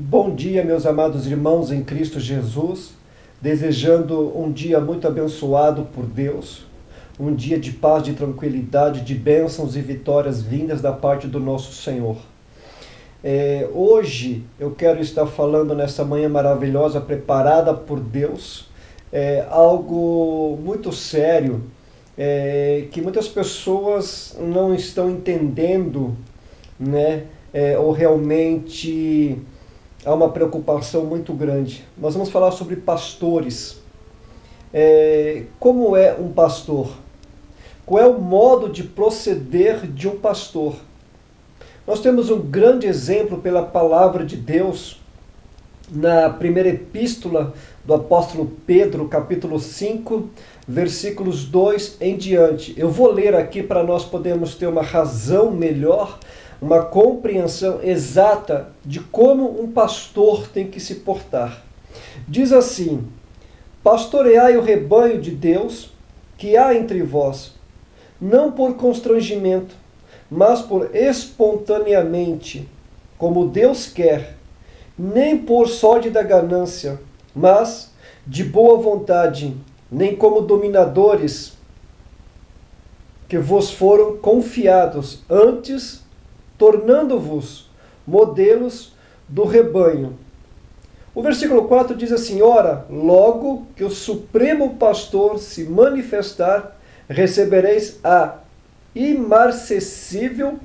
Bom dia, meus amados irmãos em Cristo Jesus, desejando um dia muito abençoado por Deus, um dia de paz, de tranquilidade, de bênçãos e vitórias vindas da parte do nosso Senhor. Hoje eu quero estar falando nessa manhã maravilhosa, preparada por Deus, algo muito sério, que muitas pessoas não estão entendendo, né? Ou realmente há uma preocupação muito grande. Nós vamos falar sobre pastores. Como é um pastor? Qual é o modo de proceder de um pastor? Nós temos um grande exemplo pela palavra de Deus na primeira epístola do apóstolo Pedro, capítulo 5, versículos 2 em diante. Eu vou ler aqui para nós podermos ter uma razão melhor, uma compreensão exata de como um pastor tem que se portar. Diz assim: pastoreai o rebanho de Deus que há entre vós, não por constrangimento, mas por espontaneamente, como Deus quer, nem por sórdida ganância, mas de boa vontade, nem como dominadores que vos foram confiados, antes tornando-vos modelos do rebanho. O versículo 4 diz assim: ora, logo que o Supremo Pastor se manifestar, recebereis a imarcessível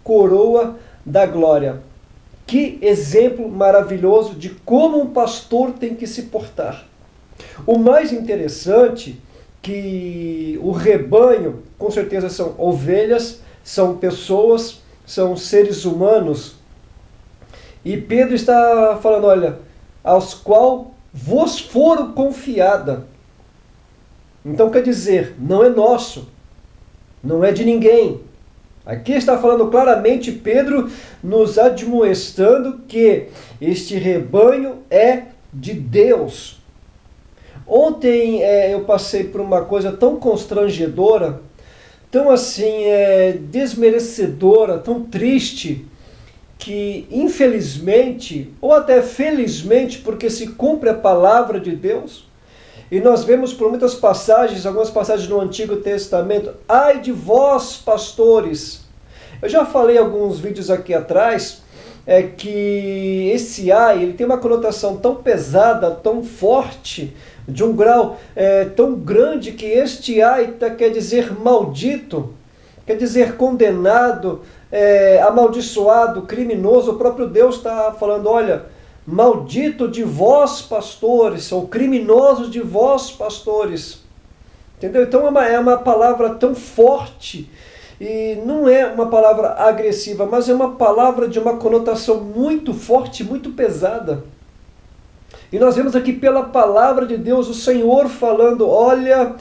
coroa da glória. Que exemplo maravilhoso de como um pastor tem que se portar. O mais interessante que o rebanho, com certeza são ovelhas, são pessoas, são seres humanos. E Pedro está falando, olha, aos qual vos foram confiada. Então quer dizer, não é nosso, não é de ninguém. Aqui está falando claramente Pedro, nos admoestando que este rebanho é de Deus. Ontem eu passei por uma coisa tão constrangedora, tão assim desmerecedora, tão triste, que infelizmente, ou até felizmente, porque se cumpre a palavra de Deus, e nós vemos por muitas passagens, algumas passagens no Antigo Testamento, ai de vós, pastores. Eu já falei em alguns vídeos aqui atrás, que esse ai, ele tem uma conotação tão pesada, tão forte, de um grau tão grande, que este ai quer dizer maldito, quer dizer condenado, amaldiçoado, criminoso. O próprio Deus está falando, olha, maldito de vós, pastores, ou criminosos de vós, pastores. Entendeu? Então é uma palavra tão forte, e não é uma palavra agressiva, mas é uma palavra de uma conotação muito forte, muito pesada. E nós vemos aqui pela palavra de Deus o Senhor falando, olha,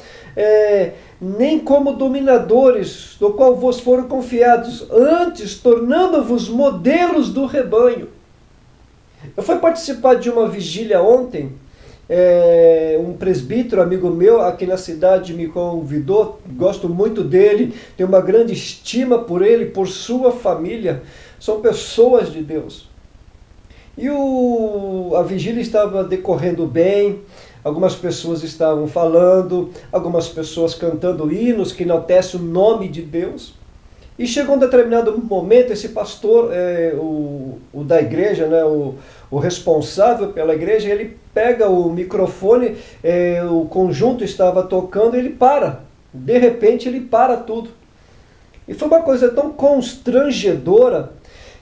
nem como dominadores, do qual vos foram confiados, antes tornando-vos modelos do rebanho. Eu fui participar de uma vigília ontem, um presbítero, amigo meu, aqui na cidade me convidou, gosto muito dele, tenho uma grande estima por ele, por sua família, são pessoas de Deus. E a vigília estava decorrendo bem, algumas pessoas estavam falando, algumas pessoas cantando hinos que enaltecem o nome de Deus. E chegou um determinado momento, esse pastor, o da igreja, né, o responsável pela igreja, ele pega o microfone, o conjunto estava tocando, ele para. De repente ele para tudo. E foi uma coisa tão constrangedora,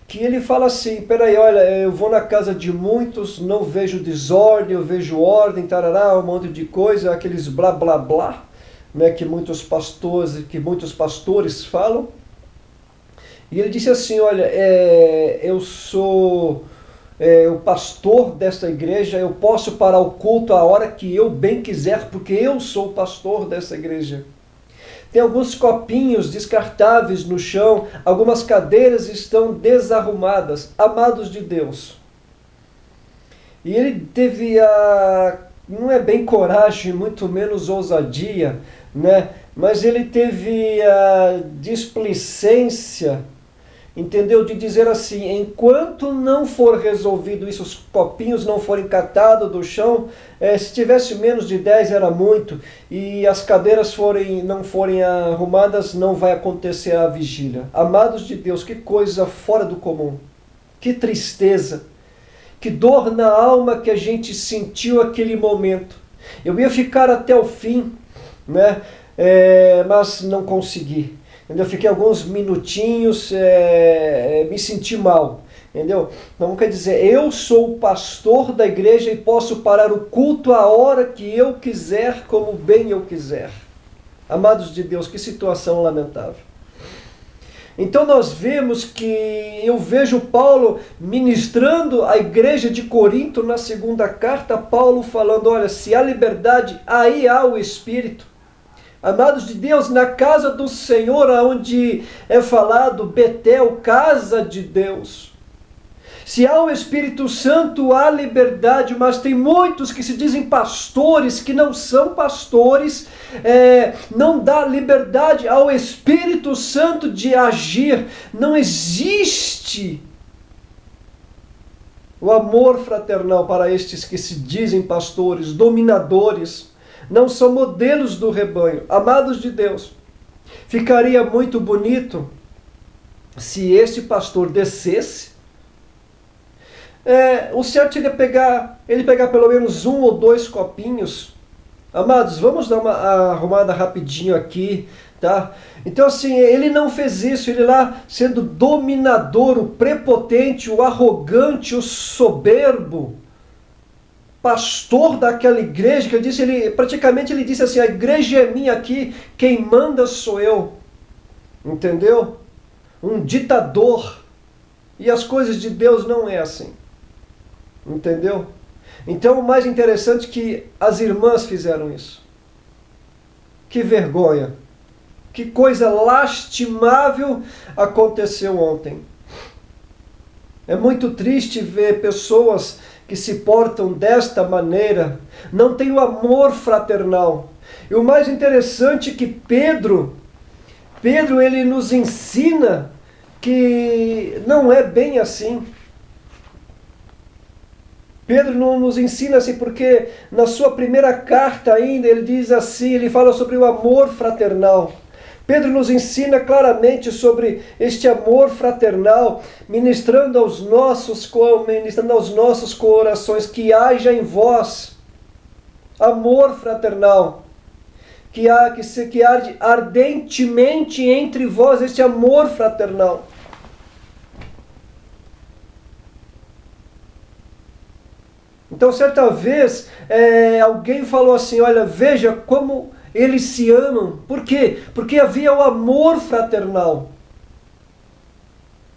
que ele fala assim, peraí, olha, eu vou na casa de muitos, não vejo desordem, eu vejo ordem, tarará, um monte de coisa, aqueles blá blá blá, né, que muitos pastores falam. E ele disse assim, olha, eu sou o pastor desta igreja, eu posso parar o culto a hora que eu bem quiser, porque eu sou o pastor dessa igreja. Tem alguns copinhos descartáveis no chão, algumas cadeiras estão desarrumadas, amados de Deus. E ele teve não é bem coragem, muito menos ousadia, né? Mas ele teve a displicência entendeu? De dizer assim, enquanto não for resolvido isso, os copinhos não forem catados do chão, se tivesse menos de 10 era muito, e as cadeiras não forem arrumadas, não vai acontecer a vigília. Amados de Deus, que coisa fora do comum, que tristeza, que dor na alma que a gente sentiu aquele momento. Eu ia ficar até o fim, né? Mas não consegui. Eu fiquei alguns minutinhos, me senti mal, entendeu? Então quer dizer, eu sou o pastor da igreja e posso parar o culto a hora que eu quiser, como bem eu quiser. Amados de Deus, que situação lamentável. Então nós vemos que eu vejo Paulo ministrando a igreja de Corinto na segunda carta, Paulo falando, olha, se há liberdade, aí há o Espírito. Amados de Deus, na casa do Senhor, onde é falado Betel, casa de Deus. Se há o Espírito Santo, há liberdade, mas tem muitos que se dizem pastores, que não são pastores, não dá liberdade ao Espírito Santo de agir. Não existe o amor fraternal para estes que se dizem pastores, dominadores. Não são modelos do rebanho. Amados de Deus, ficaria muito bonito se este pastor descesse. O certo seria ele pegar pelo menos 1 ou 2 copinhos. Amados, vamos dar uma arrumada rapidinho aqui, tá? Então assim, ele não fez isso, ele lá sendo dominador, o prepotente, o arrogante, o soberbo, pastor daquela igreja, que praticamente ele disse assim, a igreja é minha aqui, quem manda sou eu. Entendeu? Um ditador. E as coisas de Deus não é assim. Entendeu? Então o mais interessante é que as irmãs fizeram isso. Que vergonha. Que coisa lastimável aconteceu ontem. É muito triste ver pessoas que se portam desta maneira, não tem o amor fraternal. E o mais interessante é que Pedro ele nos ensina que não é bem assim. Pedro não nos ensina assim, porque na sua primeira carta ainda, ele diz assim, ele fala sobre o amor fraternal. Pedro nos ensina claramente sobre este amor fraternal, ministrando aos nossos corações, que haja em vós amor fraternal, que arde ardentemente entre vós este amor fraternal. Então, certa vez, alguém falou assim, olha, veja como eles se amam. Por quê? Porque havia o amor fraternal.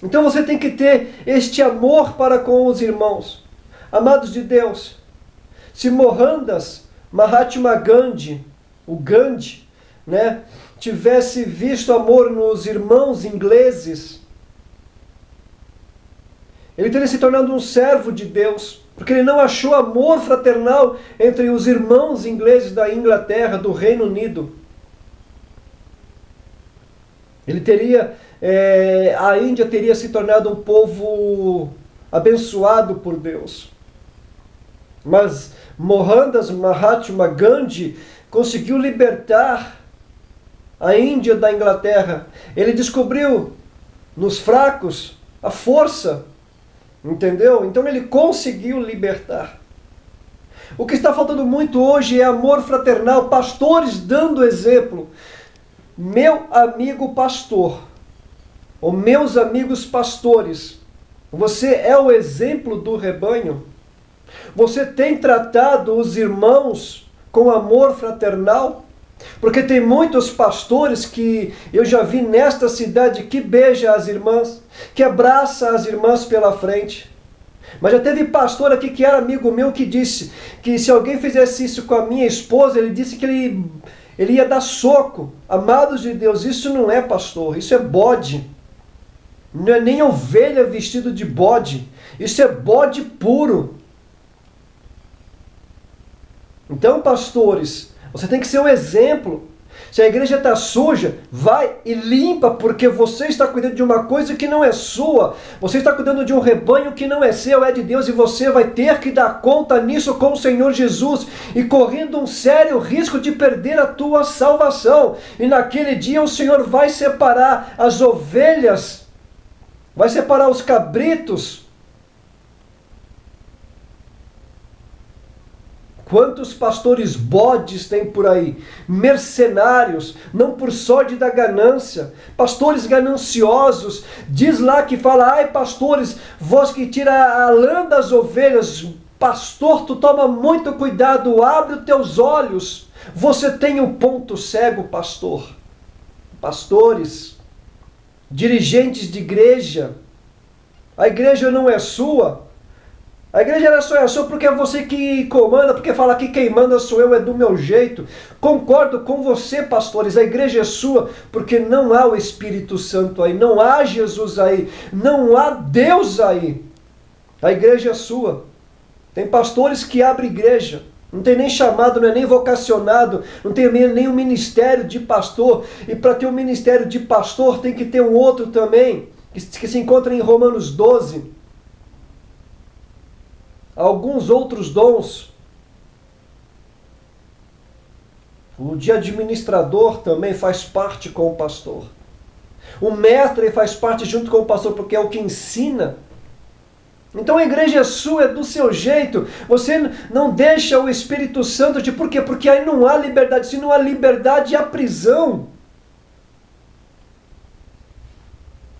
Então você tem que ter este amor para com os irmãos. Amados de Deus, se Mohandas Mahatma Gandhi, o Gandhi, né, tivesse visto amor nos irmãos ingleses, ele teria se tornado um servo de Deus, porque ele não achou amor fraternal entre os irmãos ingleses da Inglaterra, do Reino Unido. A Índia teria se tornado um povo abençoado por Deus. Mas Mohandas Mahatma Gandhi conseguiu libertar a Índia da Inglaterra. Ele descobriu nos fracos a força. Entendeu? Então ele conseguiu libertar. O que está faltando muito hoje é amor fraternal, pastores dando exemplo. Meu amigo pastor, ou meus amigos pastores, você é o exemplo do rebanho? Você tem tratado os irmãos com amor fraternal? Porque tem muitos pastores que eu já vi nesta cidade que beija as irmãs, que abraça as irmãs pela frente. Mas já teve pastor aqui que era amigo meu que disse que se alguém fizesse isso com a minha esposa, ele disse que ele ia dar soco. Amados de Deus, isso não é pastor, isso é bode. Não é nem ovelha vestido de bode, isso é bode puro. Então, pastores, você tem que ser um exemplo. Se a igreja está suja, vai e limpa, porque você está cuidando de uma coisa que não é sua. Você está cuidando de um rebanho que não é seu, é de Deus, e você vai ter que dar conta nisso com o Senhor Jesus, e correndo um sério risco de perder a tua salvação. E naquele dia o Senhor vai separar as ovelhas, vai separar os cabritos. Quantos pastores bodes tem por aí? Mercenários, não por sorte da ganância. Pastores gananciosos. Diz lá que fala, ai pastores, vós que tira a lã das ovelhas. Pastor, tu toma muito cuidado, abre os teus olhos. Você tem um ponto cego, pastor. Pastores, dirigentes de igreja. A igreja não é sua. A igreja só é sua porque é você que comanda, porque fala que quem manda sou eu, é do meu jeito. Concordo com você, pastores, a igreja é sua porque não há o Espírito Santo aí, não há Jesus aí, não há Deus aí. A igreja é sua. Tem pastores que abrem igreja, não tem nem chamado, não é nem vocacionado, não tem nem um ministério de pastor. E para ter um ministério de pastor tem que ter um outro também, que se encontra em Romanos 12. Alguns outros dons. O de administrador também faz parte com o pastor. O mestre faz parte junto com o pastor, porque é o que ensina. Então a igreja é sua, é do seu jeito. Você não deixa o Espírito Santo de... Por quê? Porque aí não há liberdade. Se não há liberdade, há prisão.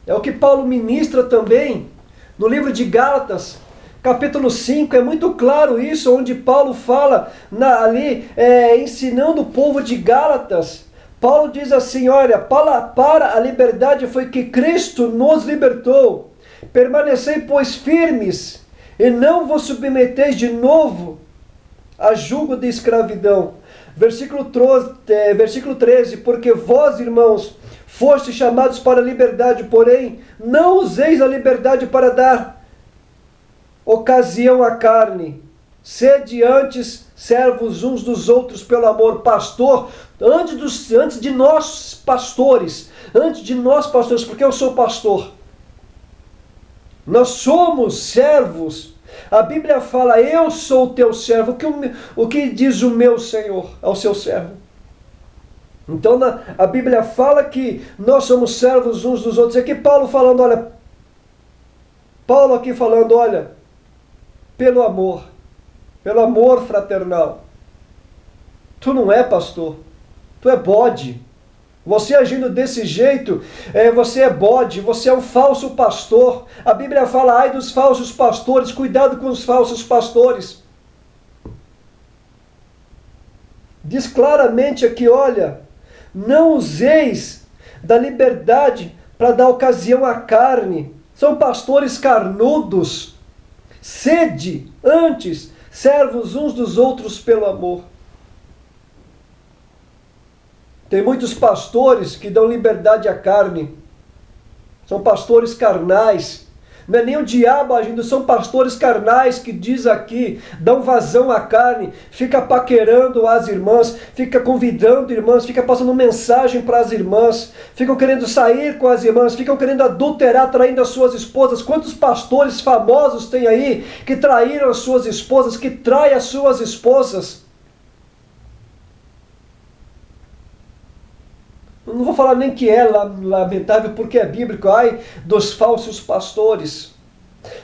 É o que Paulo ministra também no livro de Gálatas. Capítulo 5, é muito claro isso, onde Paulo fala ensinando o povo de Gálatas. Paulo diz assim, olha, para a liberdade foi que Cristo nos libertou. Permanecei, pois, firmes, e não vos submeteis de novo a jugo de escravidão. Versículo 13, porque vós, irmãos, fostes chamados para a liberdade, porém, não useis a liberdade para dar ocasião à carne. Sede antes servos uns dos outros pelo amor. Pastor, antes de nós pastores, porque eu sou pastor, nós somos servos. A Bíblia fala, eu sou o teu servo. O que diz o meu Senhor ao seu servo? Então a Bíblia fala que nós somos servos uns dos outros. E aqui Paulo aqui falando, olha, pelo amor fraternal. Tu não é pastor, tu é bode. Você agindo desse jeito, você é bode, você é um falso pastor. A Bíblia fala, ai dos falsos pastores, cuidado com os falsos pastores. Diz claramente aqui, olha, não useis da liberdade para dar ocasião à carne. São pastores carnudos. Sede antes servos uns dos outros pelo amor. Tem muitos pastores que dão liberdade à carne. São pastores carnais. Não é nem o diabo agindo, são pastores carnais que diz aqui, dão vazão à carne, fica paquerando as irmãs, fica convidando irmãs, fica passando mensagem para as irmãs, ficam querendo sair com as irmãs, ficam querendo adulterar, traindo as suas esposas. Quantos pastores famosos tem aí que traíram as suas esposas, que traem as suas esposas? Não vou falar nem que é lamentável, porque é bíblico. Ai dos falsos pastores.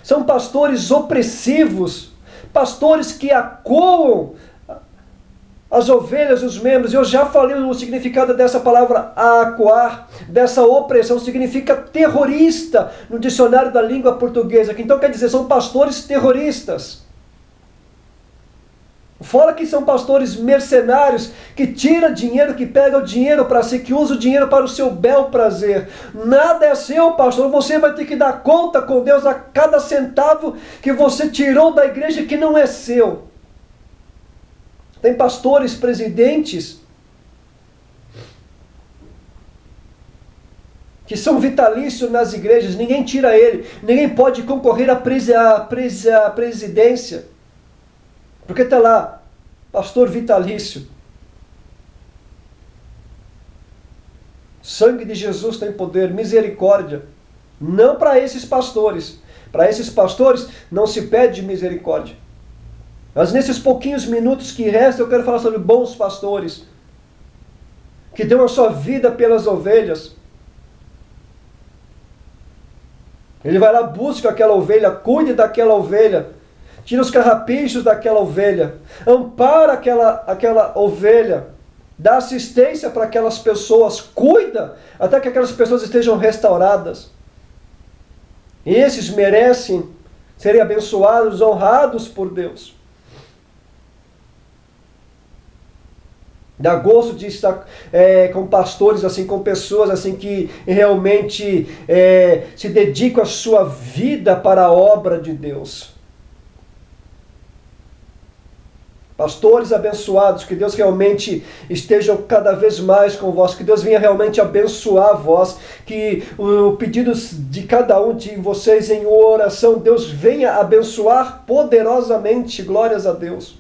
São pastores opressivos, pastores que acuam as ovelhas, os membros. Eu já falei o significado dessa palavra acuar, dessa opressão, significa terrorista no dicionário da língua portuguesa. Então quer dizer, são pastores terroristas. Fora que são pastores mercenários, que tira dinheiro, que pega o dinheiro para si, que usa o dinheiro para o seu bel prazer. Nada é seu, pastor. Você vai ter que dar conta com Deus a cada centavo que você tirou da igreja que não é seu. Tem pastores presidentes que são vitalícios nas igrejas, ninguém tira ele, ninguém pode concorrer à presidência. Porque está lá, pastor vitalício. Sangue de Jesus tem poder, misericórdia. Não para esses pastores. Para esses pastores não se pede misericórdia. Mas nesses pouquinhos minutos que restam, eu quero falar sobre bons pastores, que dão a sua vida pelas ovelhas. Ele vai lá, busca aquela ovelha, cuide daquela ovelha, tira os carrapichos daquela ovelha, ampara aquela ovelha, dá assistência para aquelas pessoas, cuida até que aquelas pessoas estejam restauradas. Esses merecem serem abençoados, honrados por Deus. Dá gosto de estar com pastores, assim, com pessoas assim que realmente se dedicam a sua vida para a obra de Deus. Pastores abençoados, que Deus realmente esteja cada vez mais com vós, que Deus venha realmente abençoar vós, que o pedido de cada um de vocês em oração, Deus venha abençoar poderosamente, glórias a Deus.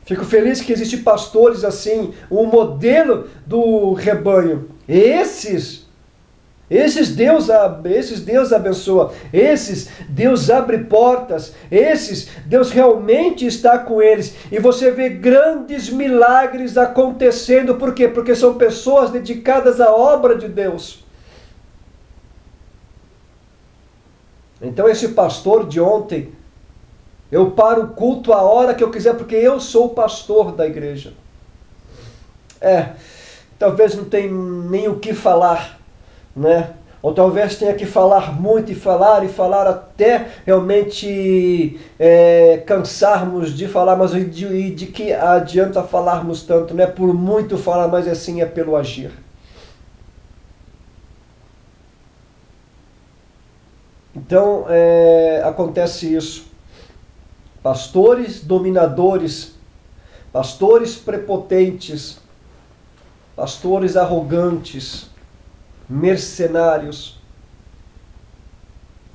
Fico feliz que existem pastores assim, um modelo do rebanho. Esses Deus abençoa, esses Deus abre portas, esses Deus realmente está com eles. E você vê grandes milagres acontecendo, por quê? Porque são pessoas dedicadas à obra de Deus. Então esse pastor de ontem, eu paro o culto a hora que eu quiser, porque eu sou o pastor da igreja. Talvez não tenha nem o que falar, né? Ou talvez tenha que falar muito e falar até realmente cansarmos de falar, mas de que adianta falarmos tanto, né? Por muito falar, mas assim é pelo agir. Então, acontece isso. Pastores dominadores, pastores prepotentes, pastores arrogantes, mercenários.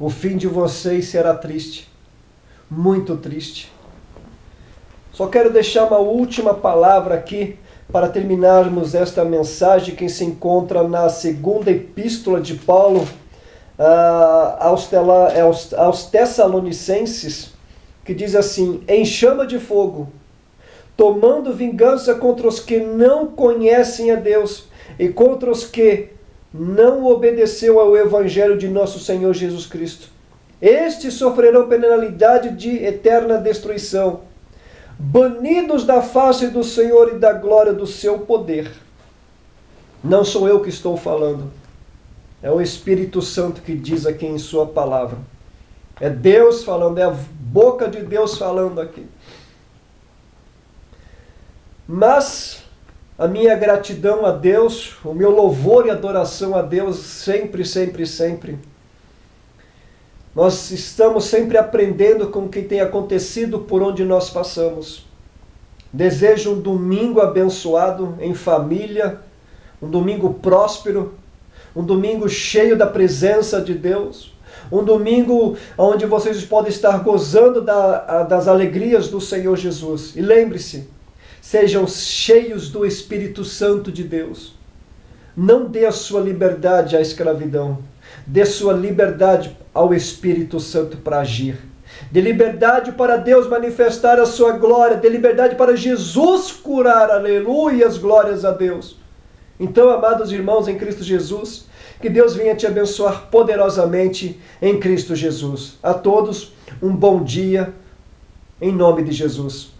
O fim de vocês será triste, muito triste. Só quero deixar uma última palavra aqui para terminarmos esta mensagem que se encontra na segunda epístola de Paulo aos Tessalonicenses, que diz assim: em chama de fogo, tomando vingança contra os que não conhecem a Deus e contra os que não obedeceu ao Evangelho de nosso Senhor Jesus Cristo. Estes sofrerão penalidade de eterna destruição, banidos da face do Senhor e da glória do seu poder. Não sou eu que estou falando, é o Espírito Santo que diz aqui em sua palavra. É Deus falando, é a boca de Deus falando aqui. Mas a minha gratidão a Deus, o meu louvor e adoração a Deus sempre, sempre, sempre. Nós estamos sempre aprendendo com o que tem acontecido por onde nós passamos. Desejo um domingo abençoado em família, um domingo próspero, um domingo cheio da presença de Deus, um domingo onde vocês podem estar gozando das alegrias do Senhor Jesus. E lembre-se, sejam cheios do Espírito Santo de Deus. Não dê a sua liberdade à escravidão. Dê sua liberdade ao Espírito Santo para agir. Dê liberdade para Deus manifestar a sua glória. Dê liberdade para Jesus curar. Aleluias, glórias a Deus. Então, amados irmãos em Cristo Jesus, que Deus venha te abençoar poderosamente em Cristo Jesus. A todos, um bom dia, em nome de Jesus.